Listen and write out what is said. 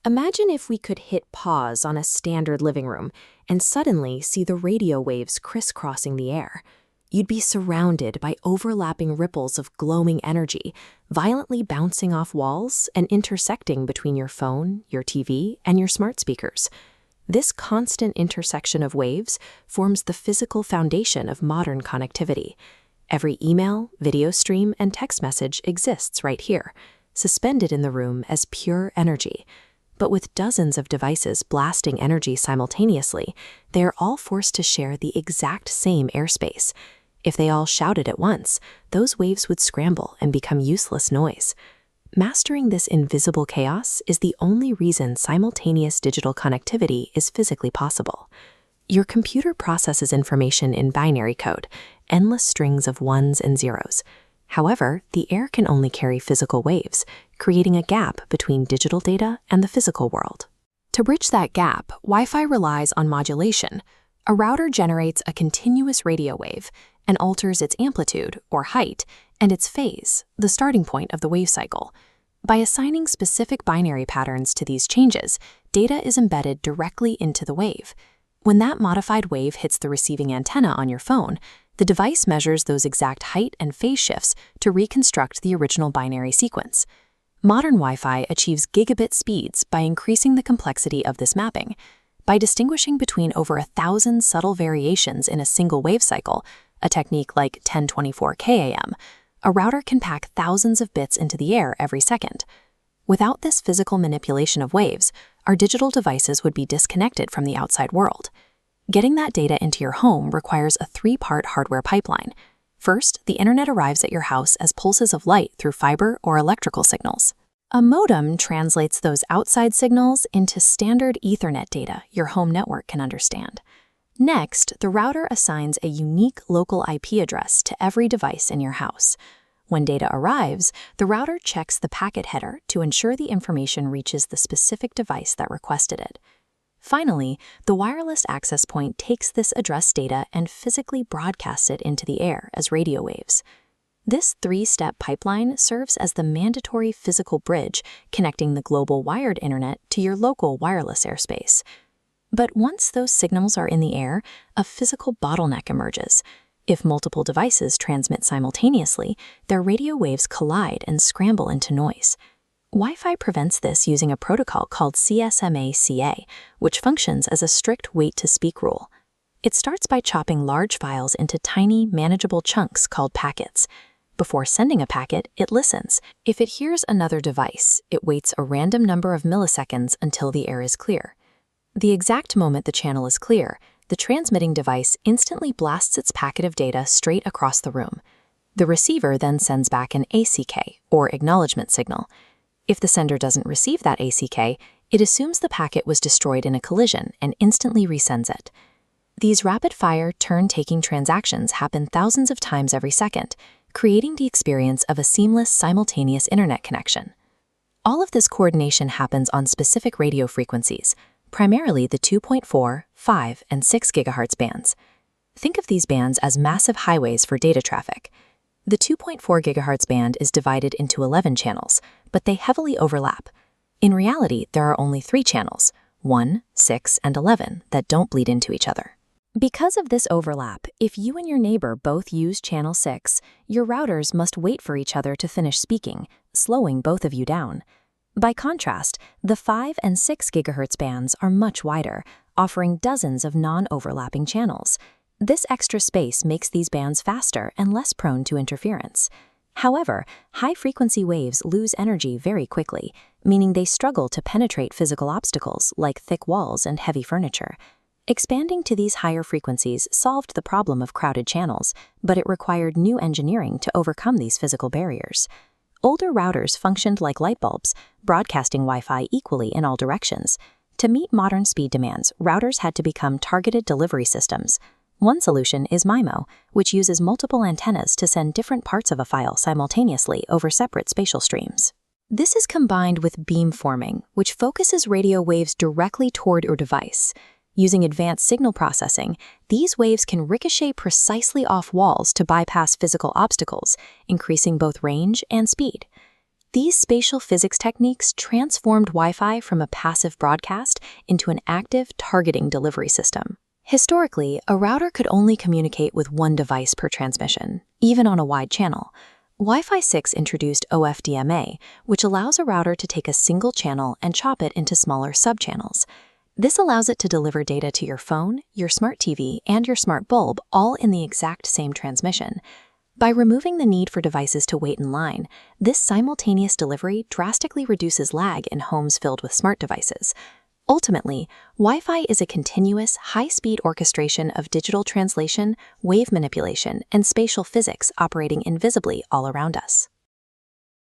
Imagine if we could hit pause on a standard living room and suddenly see the radio waves crisscrossing the air. You'd be surrounded by overlapping ripples of glowing energy, violently bouncing off walls and intersecting between your phone, your TV, and your smart speakers. This constant intersection of waves forms the physical foundation of modern connectivity. Every email, video stream, and text message exists right here, suspended in the room as pure energy. But with dozens of devices blasting energy simultaneously, they are all forced to share the exact same airspace. If they all shouted at once, those waves would scramble and become useless noise. Mastering this invisible chaos is the only reason simultaneous digital connectivity is physically possible. Your computer processes information in binary code, endless strings of ones and zeros. However, the air can only carry physical waves, creating a gap between digital data and the physical world. To bridge that gap, Wi-Fi relies on modulation. A router generates a continuous radio wave and alters its amplitude, or height, and its phase, the starting point of the wave cycle. By assigning specific binary patterns to these changes, data is embedded directly into the wave. When that modified wave hits the receiving antenna on your phone, the device measures those exact height and phase shifts to reconstruct the original binary sequence. Modern Wi-Fi achieves gigabit speeds by increasing the complexity of this mapping. By distinguishing between over 1,000 subtle variations in a single wave cycle, a technique like 1024 kAM, a router can pack thousands of bits into the air every second. Without this physical manipulation of waves, our digital devices would be disconnected from the outside world. Getting that data into your home requires a three-part hardware pipeline. First, the internet arrives at your house as pulses of light through fiber or electrical signals. A modem translates those outside signals into standard Ethernet data your home network can understand. Next, the router assigns a unique local IP address to every device in your house. When data arrives, the router checks the packet header to ensure the information reaches the specific device that requested it. Finally, the wireless access point takes this address data and physically broadcasts it into the air as radio waves. This three-step pipeline serves as the mandatory physical bridge connecting the global wired internet to your local wireless airspace. But once those signals are in the air, a physical bottleneck emerges. If multiple devices transmit simultaneously, their radio waves collide and scramble into noise. Wi-Fi prevents this using a protocol called CSMA-CA, which functions as a strict wait-to-speak rule. It starts by chopping large files into tiny, manageable chunks called packets. Before sending a packet, it listens. If it hears another device, it waits a random number of milliseconds until the air is clear. The exact moment the channel is clear, the transmitting device instantly blasts its packet of data straight across the room. The receiver then sends back an ACK, or acknowledgement signal. If the sender doesn't receive that ACK, it assumes the packet was destroyed in a collision and instantly resends it. These rapid-fire, turn-taking transactions happen thousands of times every second, creating the experience of a seamless, simultaneous internet connection. All of this coordination happens on specific radio frequencies, primarily the 2.4, 5, and 6 GHz bands. Think of these bands as massive highways for data traffic. The 2.4 GHz band is divided into 11 channels, but they heavily overlap. In reality, there are only 3 channels, 1, 6, and 11, that don't bleed into each other. Because of this overlap, if you and your neighbor both use channel 6, your routers must wait for each other to finish speaking, slowing both of you down. By contrast, the 5 and 6 GHz bands are much wider, offering dozens of non-overlapping channels. This extra space makes these bands faster and less prone to interference. However, high-frequency waves lose energy very quickly, meaning they struggle to penetrate physical obstacles like thick walls and heavy furniture. Expanding to these higher frequencies solved the problem of crowded channels, but it required new engineering to overcome these physical barriers. Older routers functioned like light bulbs, broadcasting Wi-Fi equally in all directions. To meet modern speed demands, routers had to become targeted delivery systems. One solution is MIMO, which uses multiple antennas to send different parts of a file simultaneously over separate spatial streams. This is combined with beamforming, which focuses radio waves directly toward your device. Using advanced signal processing, these waves can ricochet precisely off walls to bypass physical obstacles, increasing both range and speed. These spatial physics techniques transformed Wi-Fi from a passive broadcast into an active, targeting delivery system. Historically, a router could only communicate with one device per transmission, even on a wide channel. Wi-Fi 6 introduced OFDMA, which allows a router to take a single channel and chop it into smaller subchannels. This allows it to deliver data to your phone, your smart TV, and your smart bulb all in the exact same transmission. By removing the need for devices to wait in line, this simultaneous delivery drastically reduces lag in homes filled with smart devices. Ultimately, Wi-Fi is a continuous, high-speed orchestration of digital translation, wave manipulation, and spatial physics operating invisibly all around us.